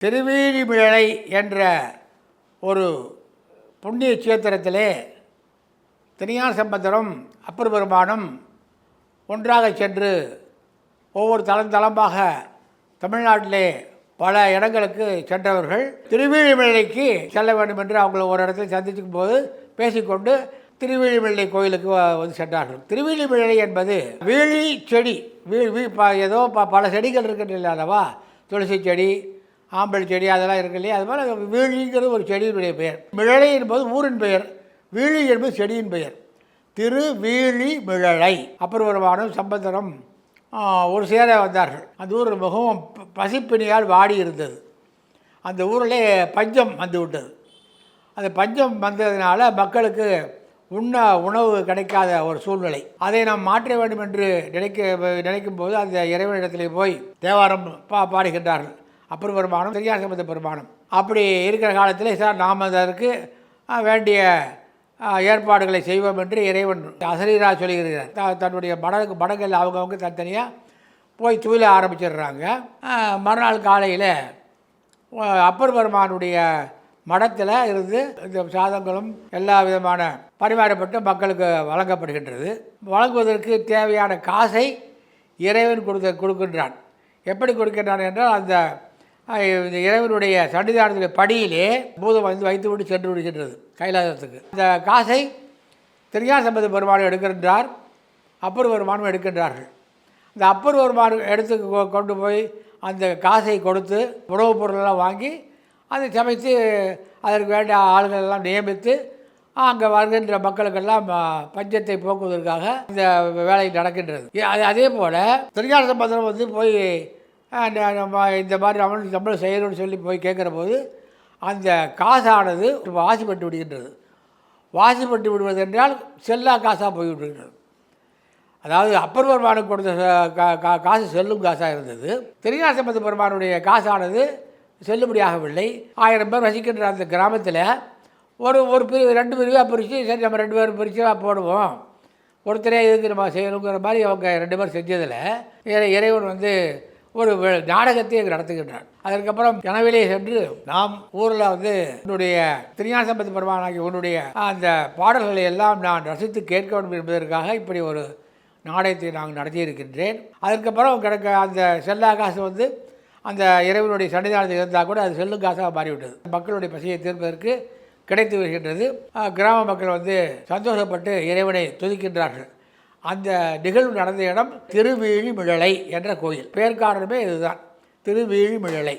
திருவீழிமிழலை என்ற ஒரு புண்ணிய கஷேத்திரத்திலே திருஞான சம்பந்தரும் அப்பர் பெருமானும் ஒன்றாக சென்று ஒவ்வொரு தளமாக தமிழ்நாட்டிலே பல இடங்களுக்கு சென்றவர்கள் திருவீழிமிழலைக்கு செல்ல வேண்டும் என்று அவங்கள ஒரு இடத்துல சந்திக்கும் போது பேசிக்கொண்டு திருவீழிமிழலை கோயிலுக்கு வந்து சென்றார்கள். திருவீழிமிழலை என்பது வீழி செடி ஏதோ பல செடிகள் இருக்கின்றன அல்லவா, துளசி செடி, ஆம்பல் செடி அதெல்லாம் இருக்கு இல்லையா, அது மாதிரி வீழிங்கிறது ஒரு செடியினுடைய பெயர். மிழலை என்பது ஊரின் பெயர், வீழி என்பது செடியின் பெயர். திருவீழிமிழலை. அப்பர் பெருமானும் சம்பந்தரும் ஒரு சேர வந்தார்கள். அந்த ஊர் மிகவும் பசிப்பினியால் வாடி இருந்தது. அந்த ஊரில் பஞ்சம் வந்து விட்டது. அந்த பஞ்சம் வந்ததுனால மக்களுக்கு உணவு கிடைக்காத ஒரு சூழ்நிலை. அதை நாம் மாற்ற வேண்டும் என்று நினைக்கும் போது அந்த இறைவனிடத்திலே போய் தேவாரம் பாடுகின்றார்கள் அப்பர் பெருமானும் திருஞான சம்பந்த பெருமானும். அப்படி இருக்கிற காலத்தில் சார் நாம் அதற்கு வேண்டிய ஏற்பாடுகளை செய்வோம் என்று இறைவன் அசரீரா சொல்லுகிறார். தன்னுடைய மடங்கள் அவங்கவுங்க தனித்தனியாக போய் தூயில ஆரம்பிச்சிடுறாங்க. மறுநாள் காலையில் அப்பர் பெருமானுடைய மடத்தில் இருந்து இந்த சாதங்களும் எல்லா விதமான பரிமாறப்பட்டு மக்களுக்கு வழங்கப்படுகின்றது. வழங்குவதற்கு தேவையான காசை இறைவன் கொடுக்கின்றான். எப்படி கொடுக்கின்றான் என்றால் அந்த இறைவனுடைய சன்னிதானத்துடைய படியிலே பூதம் வந்து வைத்துவிட்டு சென்று விடுகின்றது கைலாசத்துக்கு. அந்த காசை திருஞான சம்பந்த பெருமானும் எடுக்கின்றார், அப்பர் பெருமானும் எடுக்கின்றார்கள். இந்த அப்பர் பெருமான் எடுத்து கொண்டு போய் அந்த காசை கொடுத்து உணவுப் பொருளெல்லாம் வாங்கி அதை சமைத்து அதற்கு வேண்டிய ஆளுகள் எல்லாம் நியமித்து அங்கே வருகின்ற மக்களுக்கெல்லாம் பஞ்சத்தை போக்குவதற்காக இந்த வேலை நடக்கின்றது. அதே போல் திருஞான சம்பந்தம் வந்து போய் இந்த மாதிரி நம்மளும் செய்யணும்னு சொல்லி போய் கேட்குற போது அந்த காசானது வாசிப்பட்டு விடுகின்றது. வாசிப்பட்டு விடுவது என்றால் செல்லா காசாக போய்விடுகின்றது. அதாவது அப்பர் பெருமானுக்கு கொடுத்த காசு செல்லும் காசாக இருந்தது. திருஞான சம்பந்த பெருமானுடைய காசானது செல்லுபடியாகவில்லை. 1000 பேர் வசிக்கின்ற அந்த கிராமத்தில் ஒரு பிரிவு 2 பிரிவாக பிரித்து சரி நம்ம 2 பேரும் பிரித்து போடுவோம், ஒருத்தரே இதுக்கு நம்ம செய்யணுங்கிற மாதிரி அவங்க 2 பேர் செஞ்சதில் இறைவன் வந்து ஒரு நாடகத்தை நடத்துகின்றார். அதற்கப்புறம் கனவிலே சென்று நாம் ஊரில் வந்து உன்னுடைய திருஞான சம்பந்த பெருமானாகிய உன்னுடைய அந்த பாடல்களை எல்லாம் நான் ரசித்து கேட்க வேண்டும் என்பதற்காக இப்படி ஒரு நாடகத்தை நாங்கள் நடத்தியிருக்கின்றேன். அதற்கப்புறம் கிடைக்க அந்த செல்லா காசு வந்து அந்த இறைவனுடைய சன்னிதானத்தில் இருந்தால் கூட அது செல்லும் காசாக மாறிவிட்டது. மக்களுடைய பசியை தீர்ப்பதற்கு கிடைத்து வருகின்றது. கிராம மக்கள் வந்து சந்தோஷப்பட்டு இறைவனை துதிக்கின்றார்கள். அந்த நிகழ்வு நடந்த இடம் திருவீழிமிழலை என்ற கோயில். பெயர் காரணமே இதுதான், திருவீழிமிழலை.